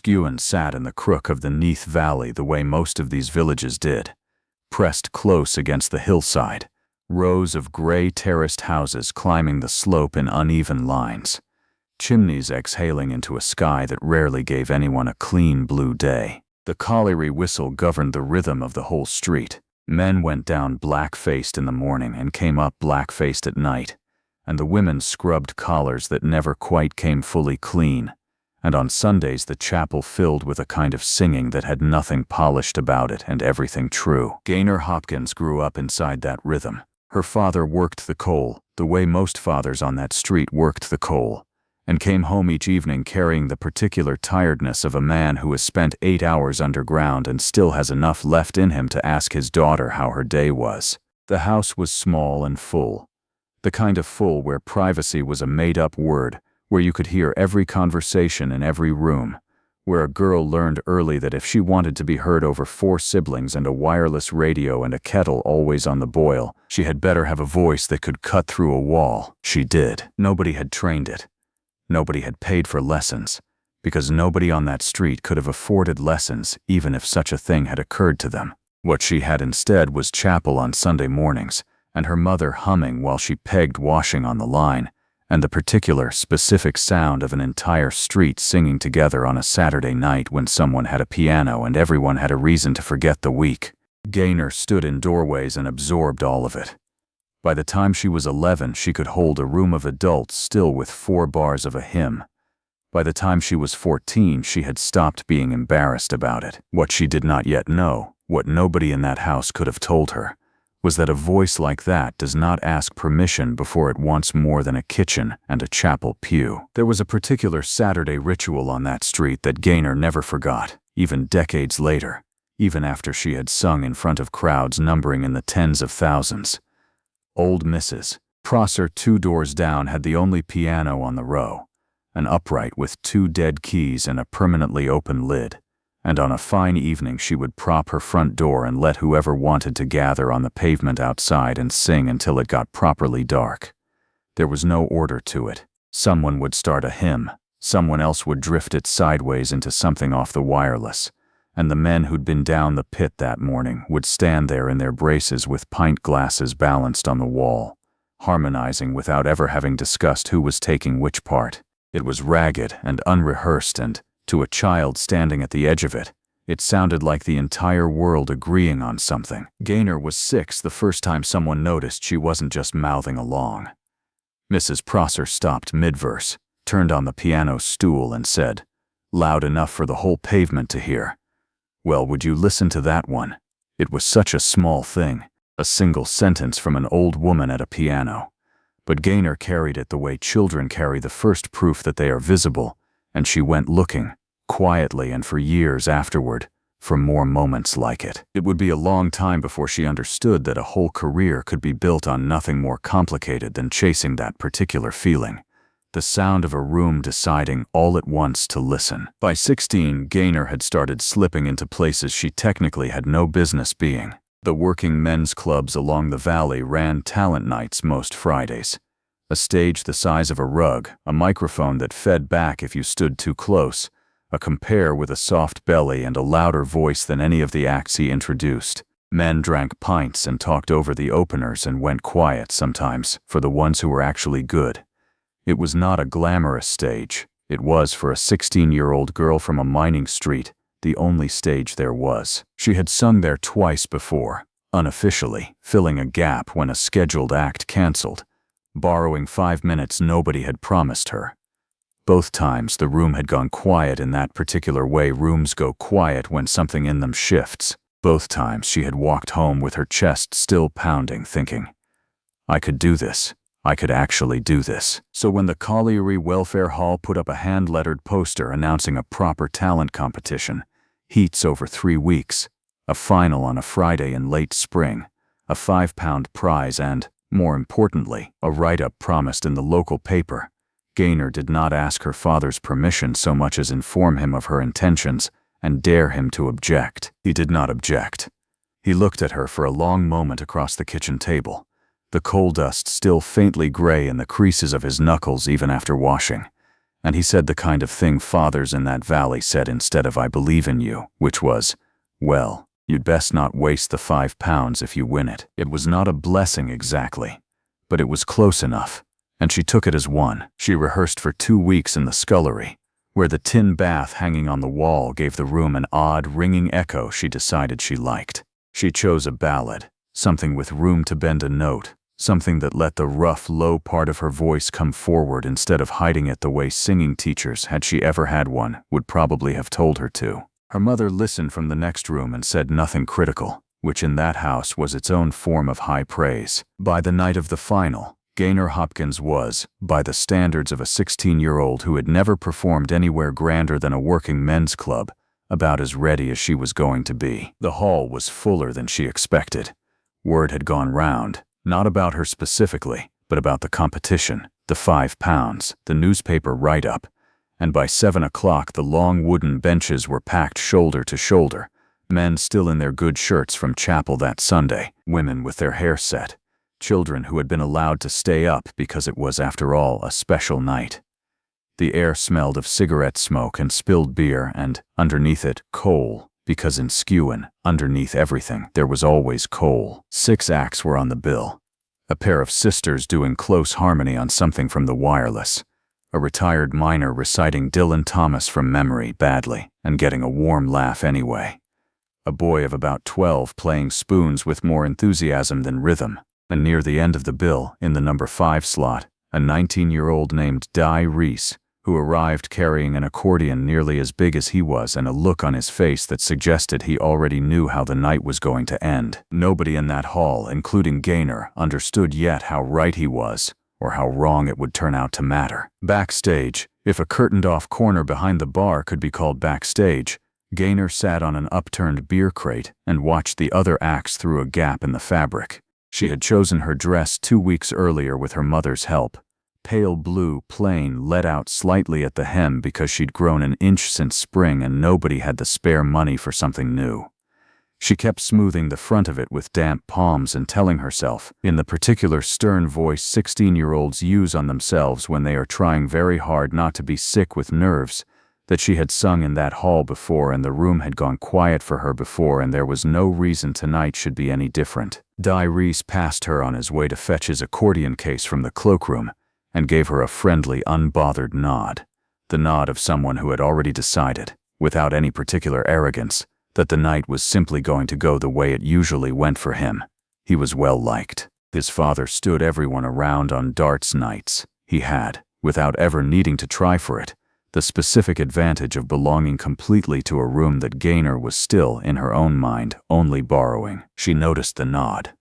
Skewen sat in the crook of the Neath Valley the way most of these villages did, pressed close against the hillside, rows of gray terraced houses climbing the slope in uneven lines, chimneys exhaling into a sky that rarely gave anyone a clean blue day. The colliery whistle governed the rhythm of the whole street. Men went down black-faced in the morning and came up black-faced at night, and the women scrubbed collars that never quite came fully clean, and on Sundays the chapel filled with a kind of singing that had nothing polished about it and everything true. Gaynor Hopkins grew up inside that rhythm. Her father worked the coal, the way most fathers on that street worked the coal, and came home each evening carrying the particular tiredness of a man who has spent 8 hours underground and still has enough left in him to ask his daughter how her day was. The house was small and full, the kind of full where privacy was a made-up word, where you could hear every conversation in every room, where a girl learned early that if she wanted to be heard over 4 siblings and a wireless radio and a kettle always on the boil, she had better have a voice that could cut through a wall. She did. Nobody had trained it. Nobody had paid for lessons, because nobody on that street could have afforded lessons even if such a thing had occurred to them. What she had instead was chapel on Sunday mornings, and her mother humming while she pegged washing on the line, and the particular, specific sound of an entire street singing together on a Saturday night when someone had a piano and everyone had a reason to forget the week. Gaynor stood in doorways and absorbed all of it. By the time she was 11, she could hold a room of adults still with 4 bars of a hymn. By the time she was 14, she had stopped being embarrassed about it. What she did not yet know, what nobody in that house could have told her, was that a voice like that does not ask permission before it wants more than a kitchen and a chapel pew. There was a particular Saturday ritual on that street that Gaynor never forgot, even decades later, even after she had sung in front of crowds numbering in the tens of thousands. Old Mrs. Prosser 2 doors down had the only piano on the row, an upright with 2 dead keys and a permanently open lid, and on a fine evening she would prop her front door and let whoever wanted to gather on the pavement outside and sing until it got properly dark. There was no order to it. Someone would start a hymn, someone else would drift it sideways into something off the wireless, and the men who'd been down the pit that morning would stand there in their braces with pint glasses balanced on the wall, harmonizing without ever having discussed who was taking which part. It was ragged and unrehearsed, and, to a child standing at the edge of it, it sounded like the entire world agreeing on something. Gaynor was 6 the first time someone noticed she wasn't just mouthing along. Mrs. Prosser stopped mid-verse, turned on the piano stool and said, loud enough for the whole pavement to hear, "Well, would you listen to that one?" It was such a small thing, a single sentence from an old woman at a piano. But Gaynor carried it the way children carry the first proof that they are visible, and she went looking, quietly and for years afterward, for more moments like it. It would be a long time before she understood that a whole career could be built on nothing more complicated than chasing that particular feeling. The sound of a room deciding all at once to listen. By 16, Gaynor had started slipping into places she technically had no business being. The working men's clubs along the valley ran talent nights most Fridays. A stage the size of a rug, a microphone that fed back if you stood too close, a compere with a soft belly and a louder voice than any of the acts he introduced. Men drank pints and talked over the openers and went quiet sometimes for the ones who were actually good. It was not a glamorous stage. It was, for a 16-year-old girl from a mining street, the only stage there was. She had sung there twice before, unofficially, filling a gap when a scheduled act canceled, borrowing 5 minutes nobody had promised her. Both times the room had gone quiet in that particular way rooms go quiet when something in them shifts. Both times she had walked home with her chest still pounding, thinking, I could do this. I could actually do this. So when the colliery welfare hall put up a hand-lettered poster announcing a proper talent competition, heats over 3 weeks, a final on a Friday in late spring, a £5 prize and, more importantly, a write-up promised in the local paper, Gaynor did not ask her father's permission so much as inform him of her intentions and dare him to object. He did not object. He looked at her for a long moment across the kitchen table, the coal dust still faintly gray in the creases of his knuckles even after washing, and he said the kind of thing fathers in that valley said instead of "I believe in you," which was, "Well, you'd best not waste the £5 if you win it." It was not a blessing exactly, but it was close enough, and she took it as one. She rehearsed for 2 weeks in the scullery, where the tin bath hanging on the wall gave the room an odd, ringing echo she decided she liked. She chose a ballad, something with room to bend a note, something that let the rough, low part of her voice come forward instead of hiding it the way singing teachers, had she ever had one, would probably have told her to. Her mother listened from the next room and said nothing critical, which in that house was its own form of high praise. By the night of the final, Gaynor Hopkins was, by the standards of a 16-year-old who had never performed anywhere grander than a working men's club, about as ready as she was going to be. The hall was fuller than she expected. Word had gone round, not about her specifically, but about the competition, the £5, the newspaper write-up, and by 7 o'clock the long wooden benches were packed shoulder to shoulder, men still in their good shirts from chapel that Sunday, women with their hair set, children who had been allowed to stay up because it was, after all, a special night. The air smelled of cigarette smoke and spilled beer and, underneath it, coal, because in Skewen, underneath everything, there was always coal. 6 acts were on the bill. A pair of sisters doing close harmony on something from the wireless, a retired miner reciting Dylan Thomas from memory badly and getting a warm laugh anyway, a boy of about 12 playing spoons with more enthusiasm than rhythm, and near the end of the bill, in the number 5 slot, a 19-year-old named Di Reese, who arrived carrying an accordion nearly as big as he was and a look on his face that suggested he already knew how the night was going to end. Nobody in that hall, including Gaynor, understood yet how right he was, or how wrong it would turn out to matter. Backstage, if a curtained-off corner behind the bar could be called backstage, Gaynor sat on an upturned beer crate and watched the other acts through a gap in the fabric. She had chosen her dress 2 weeks earlier with her mother's help. Pale blue, plain, let out slightly at the hem because she'd grown an inch since spring and nobody had the spare money for something new. She kept smoothing the front of it with damp palms and telling herself, in the particular stern voice 16-year-olds use on themselves when they are trying very hard not to be sick with nerves, that she had sung in that hall before and the room had gone quiet for her before and there was no reason tonight should be any different. Di Reese passed her on his way to fetch his accordion case from the cloakroom and gave her a friendly, unbothered nod, the nod of someone who had already decided, without any particular arrogance, that the night was simply going to go the way it usually went for him. He was well liked. His father stood everyone around on darts nights. He had, without ever needing to try for it, the specific advantage of belonging completely to a room that Gaynor was still, in her own mind, only borrowing. She noticed the nod.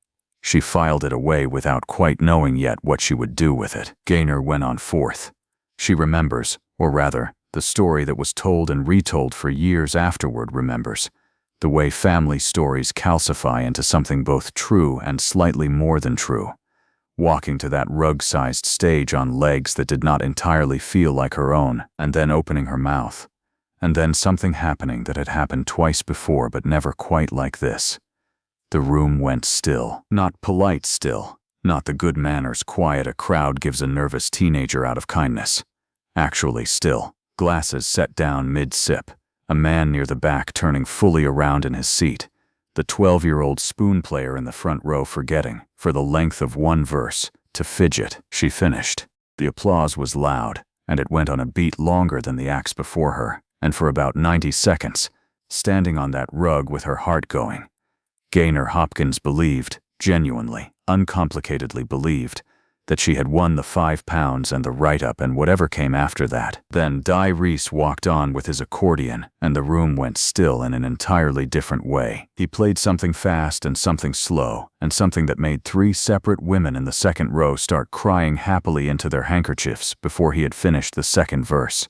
She filed it away without quite knowing yet what she would do with it. Gaynor went on forth. She remembers, or rather, the story that was told and retold for years afterward remembers, the way family stories calcify into something both true and slightly more than true. Walking to that rug-sized stage on legs that did not entirely feel like her own, and then opening her mouth. And then something happening that had happened twice before but never quite like this. The room went still. Not polite still. Not the good manners quiet a crowd gives a nervous teenager out of kindness. Actually still. Glasses set down mid-sip. A man near the back turning fully around in his seat. The 12-year-old spoon player in the front row forgetting, for the length of one verse, to fidget. She finished. The applause was loud, and it went on a beat longer than the acts before her, and for about 90 seconds, standing on that rug with her heart going. Gaynor Hopkins believed, genuinely, uncomplicatedly believed, that she had won the £5 and the write-up and whatever came after that. Then Di Reese walked on with his accordion, and the room went still in an entirely different way. He played something fast and something slow, and something that made 3 separate women in the second row start crying happily into their handkerchiefs before he had finished the second verse.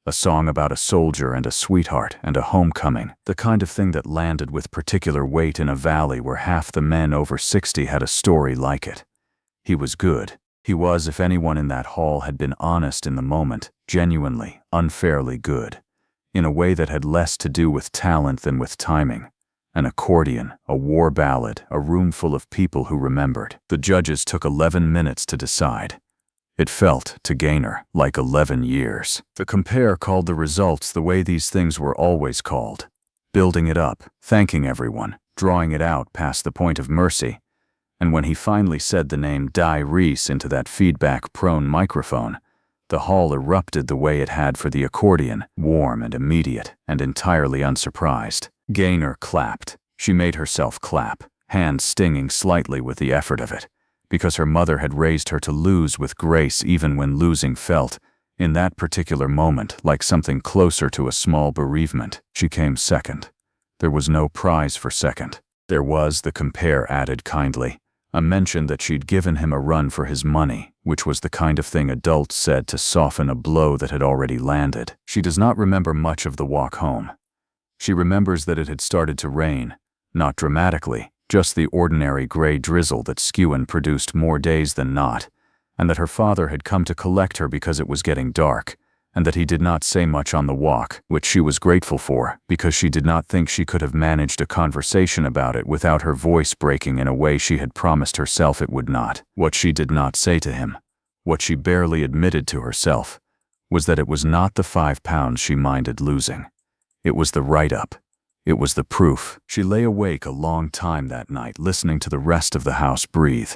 A song about a soldier and a sweetheart and a homecoming, the kind of thing that landed with particular weight in a valley where half the men over 60 had a story like it. He was good. He was, if anyone in that hall had been honest in the moment, genuinely, unfairly good, in a way that had less to do with talent than with timing. An accordion, a war ballad, a room full of people who remembered. The judges took 11 minutes to decide. It felt, to Gaynor, like 11 years. The compare called the results the way these things were always called. Building it up, thanking everyone, drawing it out past the point of mercy. And when he finally said the name Di Reese into that feedback-prone microphone, the hall erupted the way it had for the accordion, warm and immediate and entirely unsurprised. Gaynor clapped. She made herself clap, hands stinging slightly with the effort of it, because her mother had raised her to lose with grace even when losing felt, in that particular moment, like something closer to a small bereavement. She came second. There was no prize for second. There was, the compare added kindly, a mention that she'd given him a run for his money, which was the kind of thing adults said to soften a blow that had already landed. She does not remember much of the walk home. She remembers that it had started to rain, not dramatically, just the ordinary gray drizzle that Skewen produced more days than not, and that her father had come to collect her because it was getting dark, and that he did not say much on the walk, which she was grateful for, because she did not think she could have managed a conversation about it without her voice breaking in a way she had promised herself it would not. What she did not say to him, what she barely admitted to herself, was that it was not the £5 she minded losing. It was the write-up. It was the proof. She lay awake a long time that night, listening to the rest of the house breathe.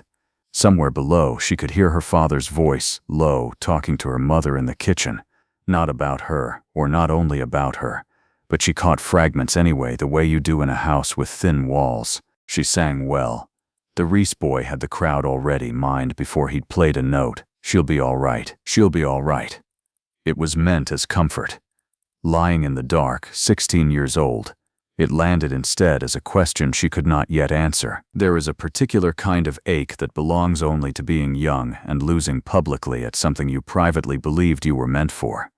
Somewhere below, she could hear her father's voice, low, talking to her mother in the kitchen. Not about her, or not only about her, but she caught fragments anyway, the way you do in a house with thin walls. She sang well. The Reese boy had the crowd already mined before he'd played a note. She'll be all right. She'll be all right. It was meant as comfort. Lying in the dark, 16 years old, it landed instead as a question she could not yet answer. There is a particular kind of ache that belongs only to being young and losing publicly at something you privately believed you were meant for.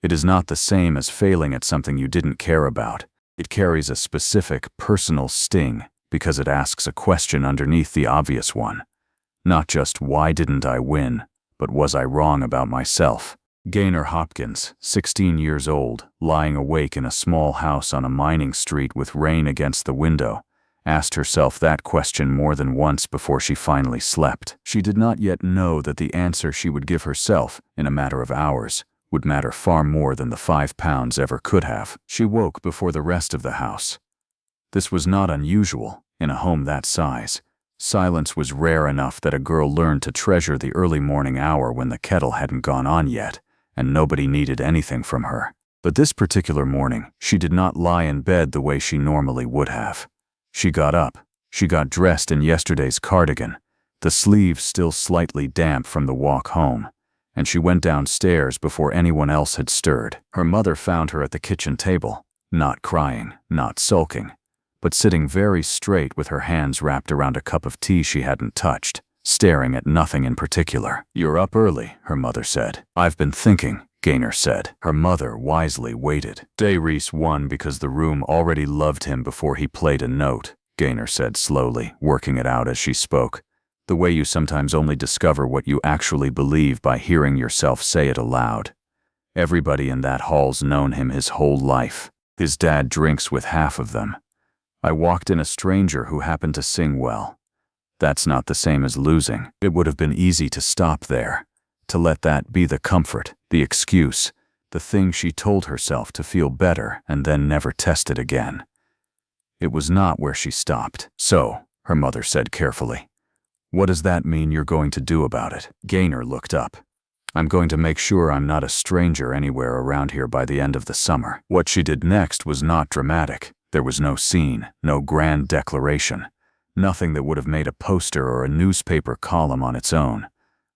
It is not the same as failing at something you didn't care about. It carries a specific, personal sting because it asks a question underneath the obvious one. Not just, why didn't I win, but was I wrong about myself? Gaynor Hopkins, 16 years old, lying awake in a small house on a mining street with rain against the window, asked herself that question more than once before she finally slept. She did not yet know that the answer she would give herself, in a matter of hours, would matter far more than the £5 ever could have. She woke before the rest of the house. This was not unusual in a home that size. Silence was rare enough that a girl learned to treasure the early morning hour when the kettle hadn't gone on yet, and nobody needed anything from her. But this particular morning, she did not lie in bed the way she normally would have. She got up. She got dressed in yesterday's cardigan, the sleeves still slightly damp from the walk home, and she went downstairs before anyone else had stirred. Her mother found her at the kitchen table, not crying, not sulking, but sitting very straight with her hands wrapped around a cup of tea she hadn't touched, staring at nothing in particular. "You're up early," her mother said. "I've been thinking," Gaynor said. Her mother wisely waited. Di Reese won because the room already loved him before he played a note, Gaynor said slowly, working it out as she spoke. The way you sometimes only discover what you actually believe by hearing yourself say it aloud. Everybody in that hall's known him his whole life. His dad drinks with half of them. I walked in a stranger who happened to sing well. That's not the same as losing. It would have been easy to stop there, to let that be the comfort, the excuse, the thing she told herself to feel better and then never test it again. It was not where she stopped. "So," her mother said carefully, "what does that mean you're going to do about it?" Gaynor looked up. "I'm going to make sure I'm not a stranger anywhere around here by the end of the summer." What she did next was not dramatic. There was no scene, no grand declaration. Nothing that would have made a poster or a newspaper column on its own.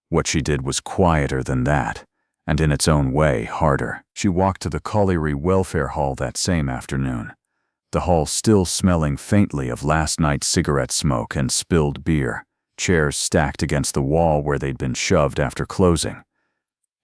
What she did was quieter than that, and in its own way harder. She walked to the colliery welfare hall that same afternoon, the hall still smelling faintly of last night's cigarette smoke and spilled beer, chairs stacked against the wall where they'd been shoved after closing.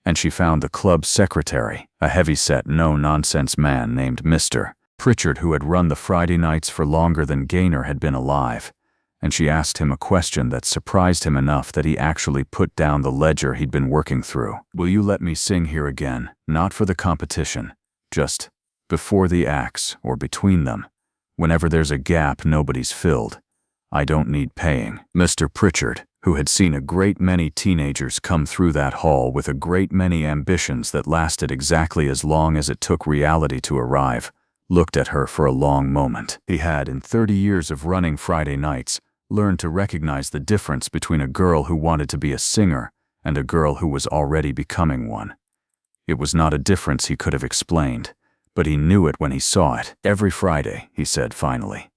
And she found the club secretary, a heavy-set, no-nonsense man named Mr. Pritchard, who had run the Friday nights for longer than Gaynor had been alive. And she asked him a question that surprised him enough that he actually put down the ledger he'd been working through. "Will you let me sing here again, not for the competition, just before the acts or between them, whenever there's a gap nobody's filled? I don't need paying." Mr. Pritchard, who had seen a great many teenagers come through that hall with a great many ambitions that lasted exactly as long as it took reality to arrive, looked at her for a long moment. He had, in 30 years of running Friday nights, learned to recognize the difference between a girl who wanted to be a singer and a girl who was already becoming one. It was not a difference he could have explained, but he knew it when he saw it. "Every Friday," he said finally.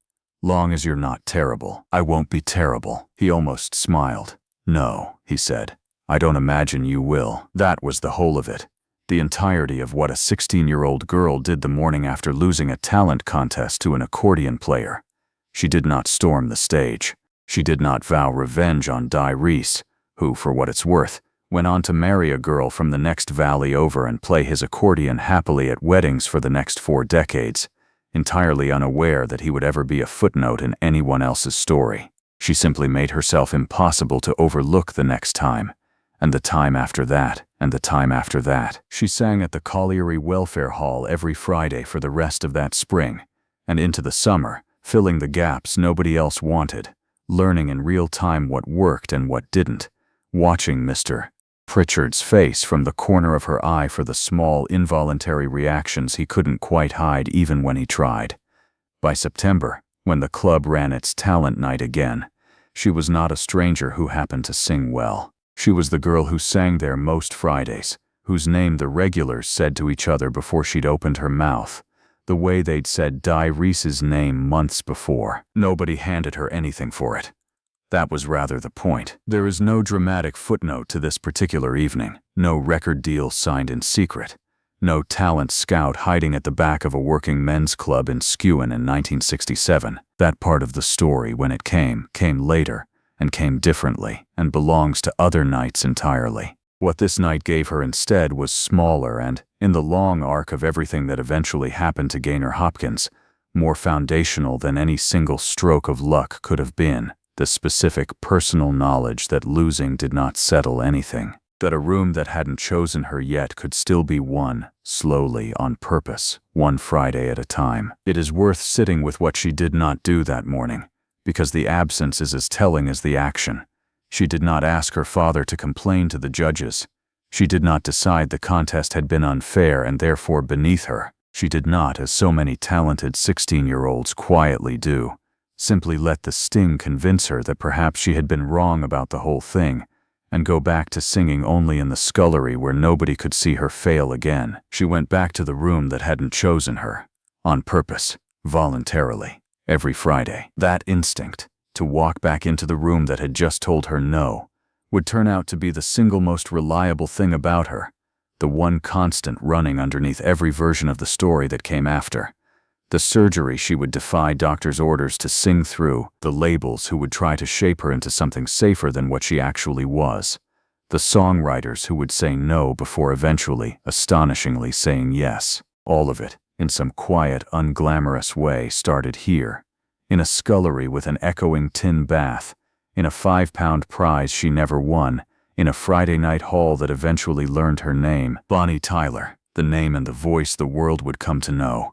"Long as you're not terrible." "I won't be terrible." He almost smiled. "No," he said. "I don't imagine you will." That was the whole of it. The entirety of what a 16-year-old girl did the morning after losing a talent contest to an accordion player. She did not storm the stage. She did not vow revenge on Di Reese, who, for what it's worth, went on to marry a girl from the next valley over and play his accordion happily at weddings for the next 4 decades, entirely unaware that he would ever be a footnote in anyone else's story. She simply made herself impossible to overlook the next time, and the time after that, and the time after that. She sang at the Colliery Welfare Hall every Friday for the rest of that spring, and into the summer, filling the gaps nobody else wanted, learning in real time what worked and what didn't, watching Mr. Pritchard's face from the corner of her eye for the small, involuntary reactions he couldn't quite hide even when he tried. By September, when the club ran its talent night again, she was not a stranger who happened to sing well. She was the girl who sang there most Fridays, whose name the regulars said to each other before she'd opened her mouth, the way they'd said Di Reese's name months before. Nobody handed her anything for it. That was rather the point. There is no dramatic footnote to this particular evening, no record deal signed in secret, no talent scout hiding at the back of a working men's club in Skewen in 1967. That part of the story, when it came later, and came differently, and belongs to other nights entirely. What this night gave her instead was smaller and, in the long arc of everything that eventually happened to Gaynor Hopkins, more foundational than any single stroke of luck could have been. The specific personal knowledge that losing did not settle anything, that a room that hadn't chosen her yet could still be won, slowly, on purpose, one Friday at a time. It is worth sitting with what she did not do that morning, because the absence is as telling as the action. She did not ask her father to complain to the judges. She did not decide the contest had been unfair and therefore beneath her. She did not, as so many talented 16-year-olds quietly do, simply let the sting convince her that perhaps she had been wrong about the whole thing, and go back to singing only in the scullery where nobody could see her fail again. She went back to the room that hadn't chosen her, on purpose, voluntarily, every Friday. That instinct, to walk back into the room that had just told her no, would turn out to be the single most reliable thing about her, the one constant running underneath every version of the story that came after. The surgery she would defy doctors' orders to sing through, the labels who would try to shape her into something safer than what she actually was, the songwriters who would say no before eventually, astonishingly, saying yes. All of it, in some quiet, unglamorous way, started here, in a scullery with an echoing tin bath, in a 5-pound prize she never won, in a Friday night hall that eventually learned her name. Bonnie Tyler, the name and the voice the world would come to know,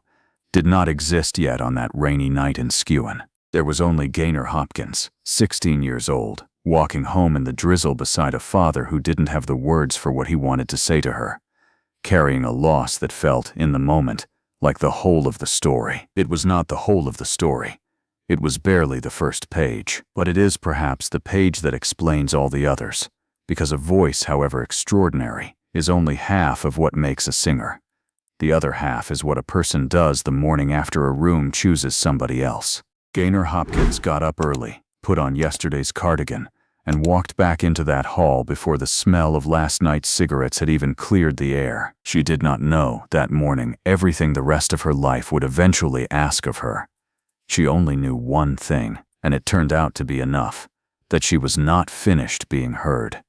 did not exist yet on that rainy night in Skewen. There was only Gaynor Hopkins, 16 years old, walking home in the drizzle beside a father who didn't have the words for what he wanted to say to her, carrying a loss that felt, in the moment, like the whole of the story. It was not the whole of the story. It was barely the first page, but it is perhaps the page that explains all the others, because a voice, however extraordinary, is only half of what makes a singer. The other half is what a person does the morning after a room chooses somebody else. Gaynor Hopkins got up early, put on yesterday's cardigan, and walked back into that hall before the smell of last night's cigarettes had even cleared the air. She did not know, that morning, everything the rest of her life would eventually ask of her. She only knew one thing, and it turned out to be enough, that she was not finished being heard.